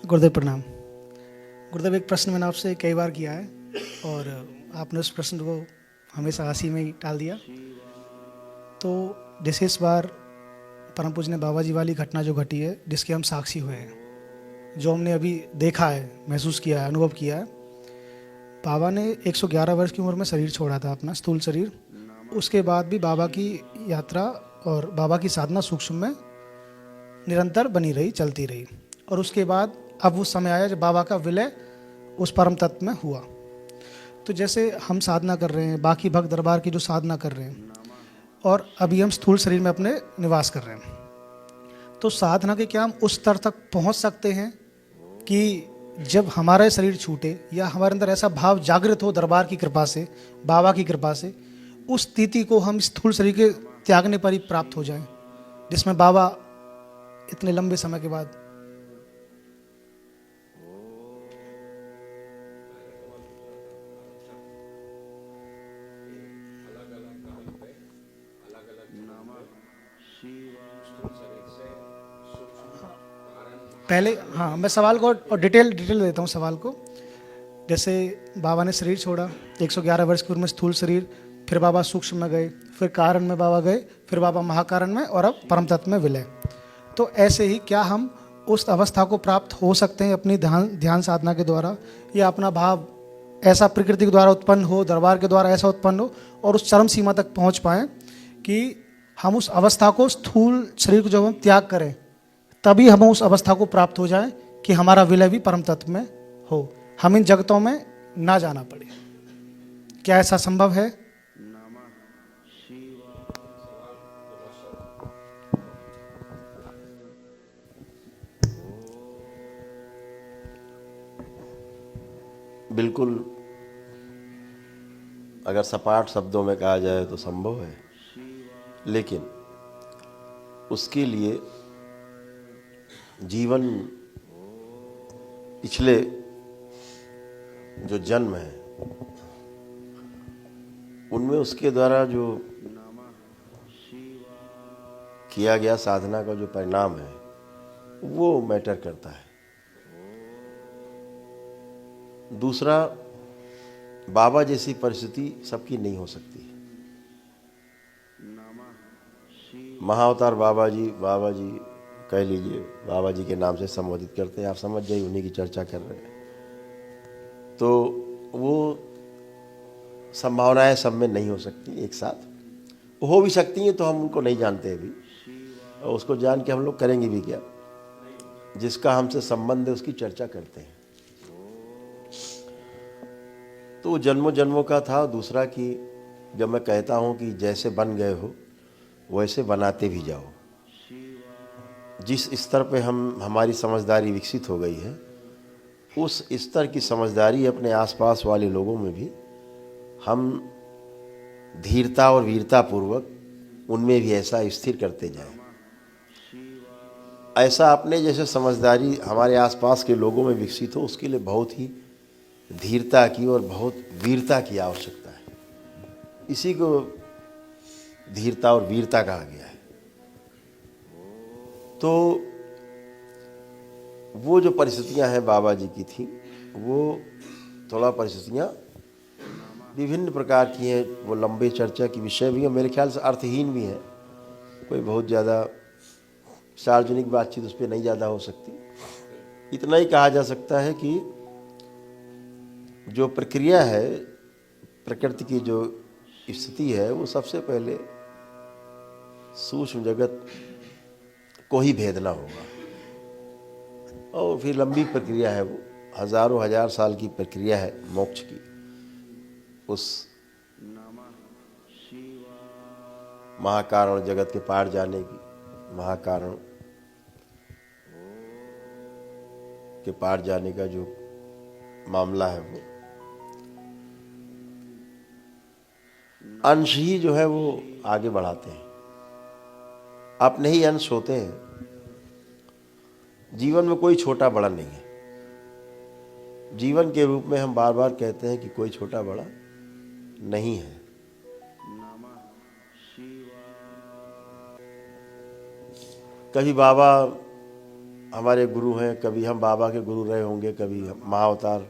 गुरुदेव प्रणाम। गुरुदेव, एक प्रश्न मैंने आपसे कई बार किया है और आपने उस प्रश्न को हमेशा हंसी में ही टाल दिया। तो जैसे इस बार परम पूज्य बाबा जी वाली घटना जो घटी है, जिसके हम साक्षी हुए हैं, जो हमने अभी देखा है, महसूस किया है, अनुभव किया है। बाबा ने 111 वर्ष की उम्र में शरीर छोड़ा था, अपना स्थूल शरीर। उसके बाद भी बाबा की यात्रा और बाबा की साधना सूक्ष्म में निरंतर बनी रही, चलती रही। और उसके बाद अब वो समय आया जब बाबा का विलय उस परम तत्व में हुआ। तो जैसे हम साधना कर रहे हैं, बाकी भक्त दरबार की जो साधना कर रहे हैं, और अभी हम स्थूल शरीर में अपने निवास कर रहे हैं, तो साधना के क्या हम उस स्तर तक पहुंच सकते हैं कि जब हमारा शरीर छूटे या हमारे अंदर ऐसा भाव जागृत हो दरबार की कृपा से, बाबा की कृपा से, उस स्थिति को हम स्थूल शरीर के त्यागने पर ही प्राप्त हो जाएं, जिसमें बाबा इतने लंबे समय के बाद। पहले हाँ, मैं सवाल को और डिटेल देता हूँ सवाल को। जैसे बाबा ने शरीर छोड़ा 111 वर्ष की उम्र में, स्थूल शरीर, फिर बाबा सूक्ष्म में गए, फिर कारण में बाबा गए, फिर बाबा महाकारण में, और अब परम तत्व में विलय। तो ऐसे ही क्या हम उस अवस्था को प्राप्त हो सकते हैं अपनी ध्यान साधना के द्वारा, या अपना भाव ऐसा प्रकृति के द्वारा उत्पन्न हो, दरबार के द्वारा ऐसा उत्पन्न हो, और उस चरम सीमा तक पहुंच पाएं कि हम उस अवस्था को, स्थूल शरीर को जब हम त्याग करें, तभी हम उस अवस्था को प्राप्त हो जाएं कि हमारा विलय भी परम तत्व में हो, हम इन जगतों में ना जाना पड़े। क्या ऐसा संभव है? बिल्कुल, अगर सपाट शब्दों में कहा जाए तो संभव है, लेकिन उसके लिए जीवन, पिछले जो जन्म है उनमें उसके द्वारा जो किया गया साधना का जो परिणाम है वो मैटर करता है। दूसरा, बाबा जैसी परिस्थिति सबकी नहीं हो सकती। महाअवतार बाबा जी कह लीजिए, बाबा जी के नाम से संबोधित करते हैं, आप समझ जाइए उन्हीं की चर्चा कर रहे हैं। तो वो संभावनाएं सब में नहीं हो सकती एक साथ, हो भी सकती हैं तो हम उनको नहीं जानते अभी, और उसको जान के हम लोग करेंगे भी क्या। जिसका हमसे संबंध है उसकी चर्चा करते हैं। तो जन्मों जन्मों का था। दूसरा कि जब मैं कहता हूँ कि जैसे बन गए हो वैसे बनाते भी जाओ। जिस स्तर पे हमारी समझदारी विकसित हो गई है, उस स्तर की समझदारी अपने आसपास वाले लोगों में भी हम धीरता और वीरता पूर्वक उनमें भी ऐसा स्थिर करते जाएं। ऐसा अपने जैसे समझदारी हमारे आसपास के लोगों में विकसित हो, उसके लिए बहुत ही धीरता की और बहुत वीरता की आवश्यकता है। इसी को धीरता और वीरता कहा गया है। तो वो जो परिस्थितियां हैं बाबा जी की थी, वो थोड़ा परिस्थितियां विभिन्न प्रकार की हैं। वो लंबे चर्चा की विषय भी है, मेरे ख्याल से अर्थहीन भी हैं। कोई बहुत ज़्यादा सार्वजनिक बातचीत उस पर नहीं ज़्यादा हो सकती। इतना ही कहा जा सकता है कि जो प्रक्रिया है, प्रकृति की जो स्थिति है, वो सबसे पहले सूक्ष्म जगत को ही भेदना होगा, और फिर लंबी प्रक्रिया है, वो हजारों हजार साल की प्रक्रिया है मोक्ष की। उस महाकारण जगत के पार जाने की, महाकारण के पार जाने का जो मामला है, वो अंश ही जो है वो आगे बढ़ाते हैं, अपने ही अंश होते हैं। जीवन में कोई छोटा बड़ा नहीं है। जीवन के रूप में हम बार बार कहते हैं कि कोई छोटा बड़ा नहीं है। कभी बाबा हमारे गुरु हैं, कभी हम बाबा के गुरु रहे होंगे, कभी हम महाअवतार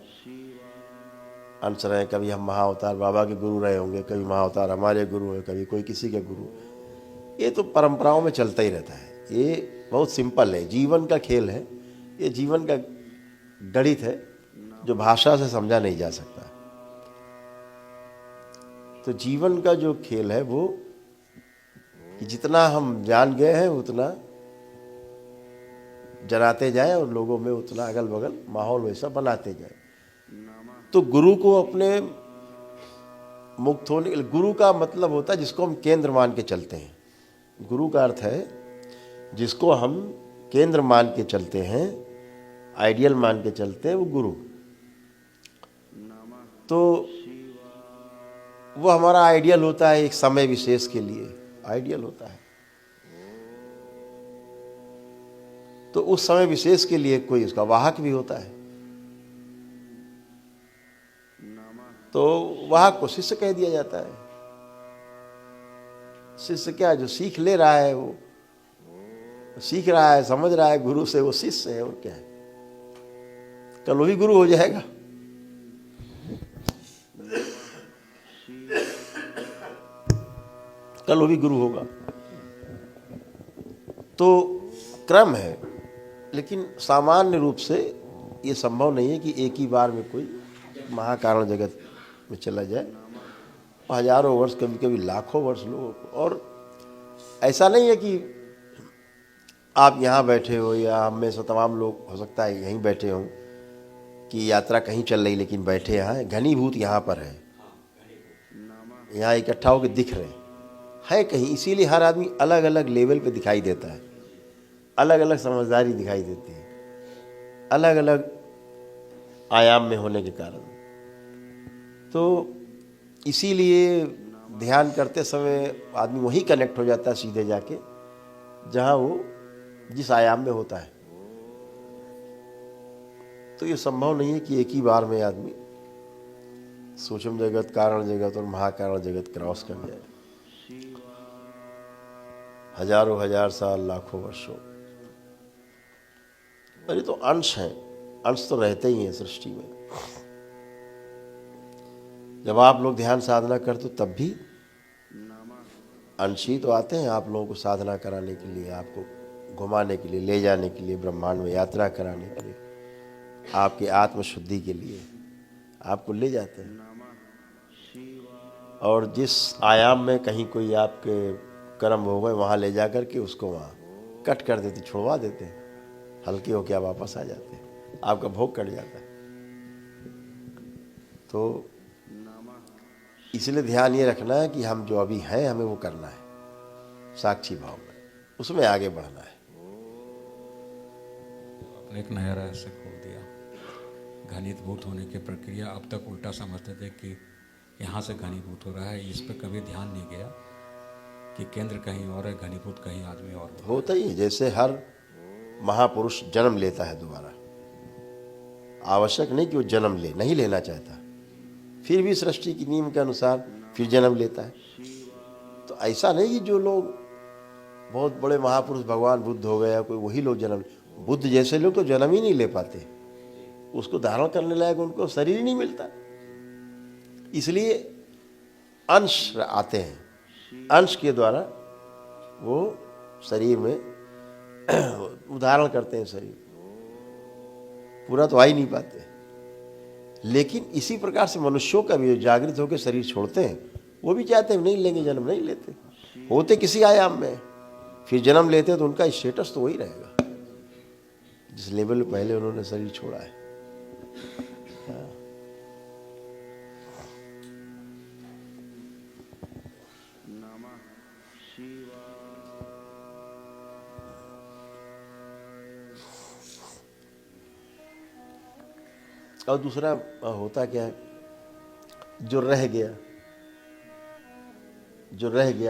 अंश रहे, कभी हम महाअवतार बाबा के गुरु रहे होंगे, कभी महाअवतार हमारे गुरु हैं, कभी कोई किसी के गुरु। ये तो परंपराओं में चलता ही रहता है। ये बहुत सिंपल है, जीवन का खेल है, ये जीवन का गणित है जो भाषा से समझा नहीं जा सकता। तो जीवन का जो खेल है वो कि जितना हम जान गए हैं उतना जनाते जाए और लोगों में उतना अगल बगल माहौल वैसा बनाते जाए। तो गुरु को अपने मुक्त होने के लिए, गुरु का मतलब होता है जिसको हम केंद्र मान के चलते हैं। गुरु का अर्थ है जिसको हम केंद्र मान के चलते हैं, आइडियल मान के चलते हैं, वो गुरु। तो वो हमारा आइडियल होता है एक समय विशेष के लिए, आइडियल होता है। तो उस समय विशेष के लिए कोई उसका वाहक भी होता है। तो वाहक को शिष्य कह दिया जाता है। शिष्य क्या, जो सीख ले रहा है, वो सीख रहा है, समझ रहा है गुरु से, वो शिष्य है। और क्या है, कल वो भी गुरु हो जाएगा। कल वो भी गुरु होगा। तो क्रम है, लेकिन सामान्य रूप से ये संभव नहीं है कि एक ही बार में कोई महाकारण जगत में चला जाए। हजारों वर्ष, कभी कभी लाखों वर्ष लोगों को। और ऐसा नहीं है कि आप यहाँ बैठे हो या हम में से तमाम लोग हो सकता है यहीं बैठे हों कि यात्रा कहीं चल रही लेकिन बैठे यहाँ हैं। घनीभूत यहाँ पर है, यहाँ इकट्ठा होकर दिख रहे है कहीं। इसीलिए हर आदमी अलग अलग लेवल पे दिखाई देता है, अलग अलग समझदारी दिखाई देती है, अलग अलग आयाम में होने के कारण। तो इसीलिए ध्यान करते समय आदमी वहीं कनेक्ट हो जाता है सीधे जाके जहाँ वो जिस आयाम में होता है। तो ये संभव नहीं है कि एक ही बार में आदमी सूक्ष्म जगत, कारण जगत और महाकारण जगत क्रॉस कर जाए। हजारों हजार साल, लाखों वर्षों। और ये तो अंश हैं, अंश तो रहते ही हैं सृष्टि में। जब आप लोग ध्यान साधना करते हो तब भी अंश ही तो आते हैं आप लोगों को साधना कराने के लिए, आपको घुमाने के लिए, ले जाने के लिए, ब्रह्मांड में यात्रा कराने के लिए, आपकी आत्मशुद्धि के लिए आपको ले जाते हैं। और जिस आयाम में कहीं कोई आपके कर्म हो गए वहाँ ले जा कर के उसको वहाँ कट कर देते, छुड़वा देते हैं, हल्के होके आप वापस आ जाते हैं, आपका भोग कट जाता है। तो इसलिए ध्यान ये रखना है कि हम जो अभी हैं हमें वो करना है साक्षी भाव में, उसमें आगे बढ़ना है। आपने एक नया रहस्य खोल दिया। घनीभूत होने की प्रक्रिया अब तक उल्टा समझते थे कि यहाँ से घनीभूत हो रहा है, इस पर कभी ध्यान नहीं गया कि केंद्र कहीं और है, घनीभूत कहीं आदमी और होता ही है। जैसे हर महापुरुष जन्म लेता है दोबारा, आवश्यक नहीं कि वो जन्म ले, नहीं लेना चाहता, फिर भी सृष्टि की नियम के अनुसार फिर जन्म लेता है। तो ऐसा नहीं कि जो लोग बहुत बड़े महापुरुष, भगवान बुद्ध हो गया कोई, वही लोग जन्म, बुद्ध जैसे लोग तो जन्म ही नहीं ले पाते, उसको धारण करने लायक उनको शरीर ही नहीं मिलता। इसलिए अंश आते हैं, अंश के द्वारा वो शरीर में उदाहरण करते हैं। शरीर पूरा तो आ ही नहीं पाते। लेकिन इसी प्रकार से मनुष्यों का भी जागृत होकर शरीर छोड़ते हैं, वो भी चाहते हैं नहीं लेंगे, जन्म नहीं लेते, होते किसी आयाम में, फिर जन्म लेते हैं तो उनका स्टेटस तो वही रहेगा जिस लेवल पे पहले उन्होंने शरीर छोड़ा है। और दूसरा होता क्या है, जो रह गया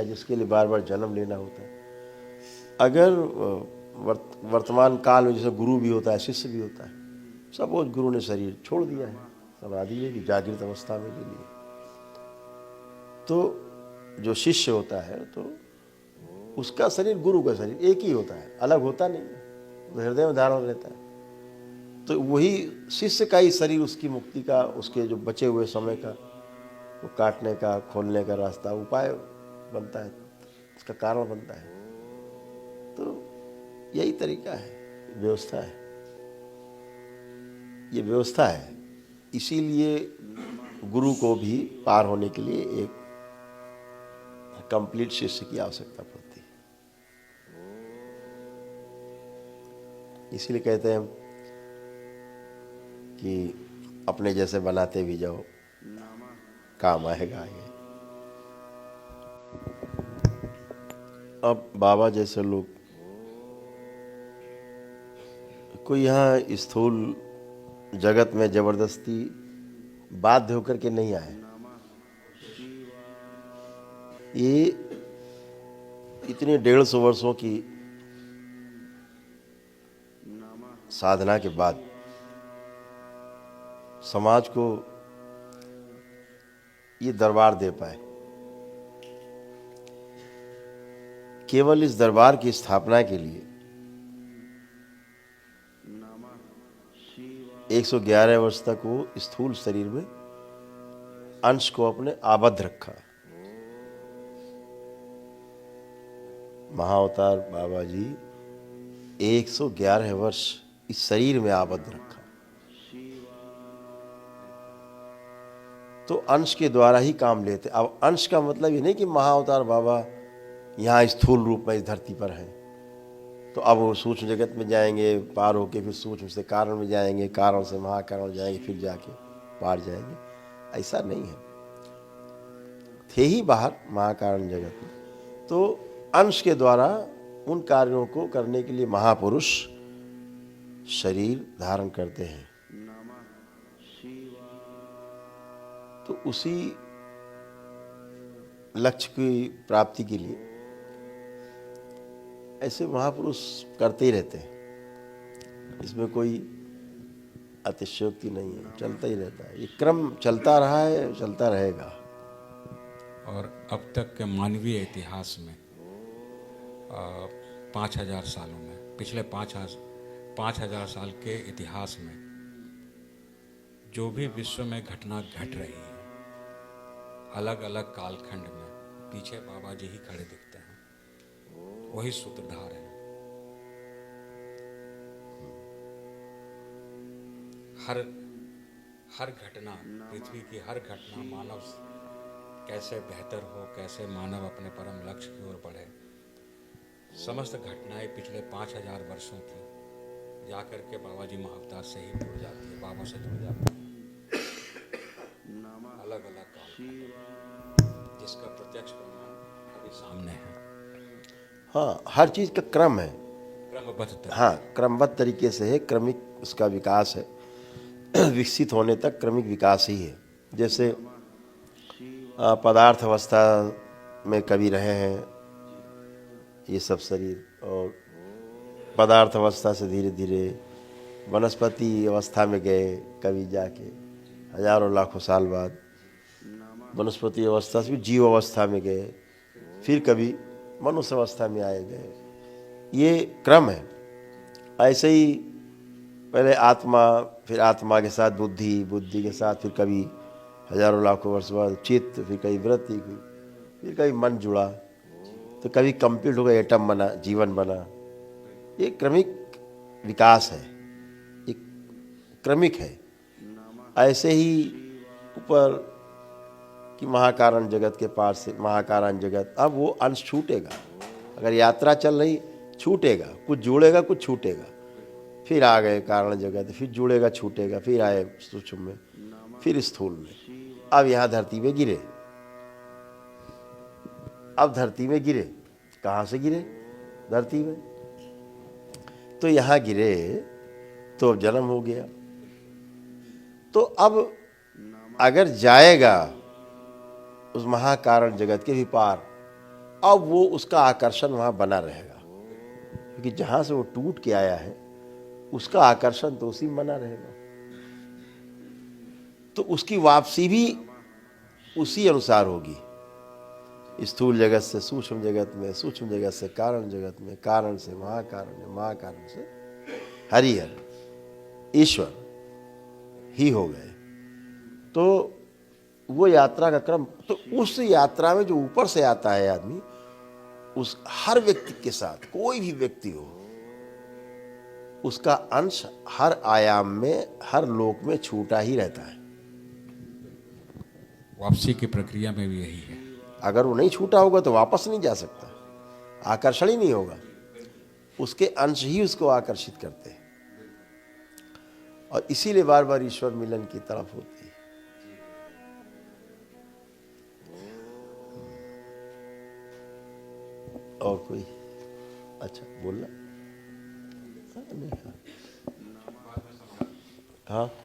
जिसके लिए बार बार जन्म लेना होता है। अगर वर्तमान काल में जैसे गुरु भी होता है, शिष्य भी होता है, सपोज गुरु ने शरीर छोड़ दिया है समाधि में भी, जागृत अवस्था में ले लिए, तो जो शिष्य होता है तो उसका शरीर गुरु का शरीर एक ही होता है, अलग होता नहीं है। तो हृदय में धारण रहता है। तो वही शिष्य का ही शरीर उसकी मुक्ति का, उसके जो बचे हुए समय का वो काटने का, खोलने का रास्ता, उपाय बनता है, उसका कारण बनता है। तो यही तरीका है, व्यवस्था है, ये व्यवस्था है। इसीलिए गुरु को भी पार होने के लिए एक कंप्लीट शिष्य की आवश्यकता पड़ती है। इसीलिए कहते हैं कि अपने जैसे बनाते भी जाओ, काम आएगा आगे। अब बाबा जैसे लोग, कोई यहाँ स्थूल जगत में जबरदस्ती बाध्य होकर के नहीं आए। ये इतने 150 वर्षों की साधना के बाद समाज को ये दरबार दे पाए। केवल इस दरबार की स्थापना के लिए 111 वर्ष तक वो स्थूल शरीर में अंश को अपने आबद्ध रखा। महाअवतार बाबा जी 111 वर्ष इस शरीर में आबद्ध रखा। तो अंश के द्वारा ही काम लेते। अब अंश का मतलब ये नहीं कि महाअवतार बाबा यहाँ स्थूल रूप में इस धरती पर हैं, तो अब वो सूक्ष्म जगत में जाएंगे, पार होके फिर सूक्ष्म से कारण में जाएंगे, कारण से महाकारण जाएंगे, फिर जाके पार जाएंगे। ऐसा नहीं है, थे ही बाहर महाकारण जगत में। तो अंश के द्वारा उन कार्यों को करने के लिए महापुरुष शरीर धारण करते हैं। तो उसी लक्ष्य की प्राप्ति के लिए ऐसे महापुरुष करते ही रहते हैं। इसमें कोई अतिशयोक्ति नहीं है, चलता ही रहता है। ये क्रम चलता रहा है, चलता रहेगा। और अब तक के मानवीय इतिहास में 5000 सालों में, पिछले 5000 साल के इतिहास में जो भी विश्व में घटना घट रही है, अलग अलग कालखंड में, पीछे बाबा जी ही खड़े दिखते हैं, वही सूत्रधार है। हर घटना, पृथ्वी की हर घटना मानव कैसे बेहतर हो, कैसे मानव अपने परम लक्ष्य की ओर बढ़े, समस्त घटनाएं पिछले 5000 वर्षों की जाकर के बाबा जी महाअवतार से ही जुड़ जाती है, बाबा से जुड़ जाती है। अलग अलग काल, जिसका प्रत्यक्ष प्रमाण अभी सामने है। हाँ, हर चीज का क्रम है, क्रमबद्ध। हाँ, क्रमबद्ध तरीके से है, क्रमिक उसका विकास है। विकसित होने तक क्रमिक विकास ही है। जैसे पदार्थ अवस्था में कभी रहे हैं ये सब शरीर, और पदार्थ अवस्था से धीरे धीरे वनस्पति अवस्था में गए, कभी जाके हजारों लाखों साल बाद वनस्पति अवस्था से भी जीव अवस्था में गए, फिर कभी मनुष्य अवस्था में आए गए। ये क्रम है। ऐसे ही पहले आत्मा, फिर आत्मा के साथ बुद्धि, बुद्धि के साथ फिर कभी हजारों लाखों वर्ष बाद चित्त, फिर कभी वृत्ति, फिर कभी मन जुड़ा, तो कभी कंप्लीट हो गया, एटम बना, जीवन बना। ये क्रमिक विकास है, एक क्रमिक है। ऐसे ही ऊपर कि महाकारण जगत के पार से महाकारण जगत, अब वो अंश छूटेगा। अगर यात्रा चल रही, छूटेगा, कुछ जुड़ेगा, कुछ छूटेगा। फिर आ गए कारण जगत, फिर जुड़ेगा, छूटेगा, फिर आए सूक्ष्म में, फिर स्थूल में। अब यहाँ धरती में गिरे, अब धरती में गिरे, कहाँ से गिरे? धरती में। तो यहाँ गिरे तो जन्म हो गया। तो अब अगर जाएगा उस महाकारण जगत के भी पार, अब वो उसका आकर्षण वहाँ बना रहेगा, क्योंकि जहाँ से वो टूट के आया है उसका आकर्षण तो उसी में बना रहेगा। तो उसकी वापसी भी उसी अनुसार होगी। स्थूल जगत से सूक्ष्म जगत में, सूक्ष्म जगत से कारण जगत में, कारण से महाकारण में, महाकारण से हरिहर ईश्वर ही हो गए। तो वो यात्रा का क्रम, तो उस यात्रा में जो ऊपर से आता है आदमी, उस हर व्यक्ति के साथ, कोई भी व्यक्ति हो, उसका अंश हर आयाम में, हर लोक में छूटा ही रहता है। वापसी की प्रक्रिया में भी यही है। अगर वो नहीं छूटा होगा तो वापस नहीं जा सकता, आकर्षण ही नहीं होगा, उसके अंश ही उसको आकर्षित करते हैं, और इसीलिए बार बार ईश्वर मिलन की तरफ होती है। और कोई अच्छा बोलना? नहीं, हाँ, हाँ।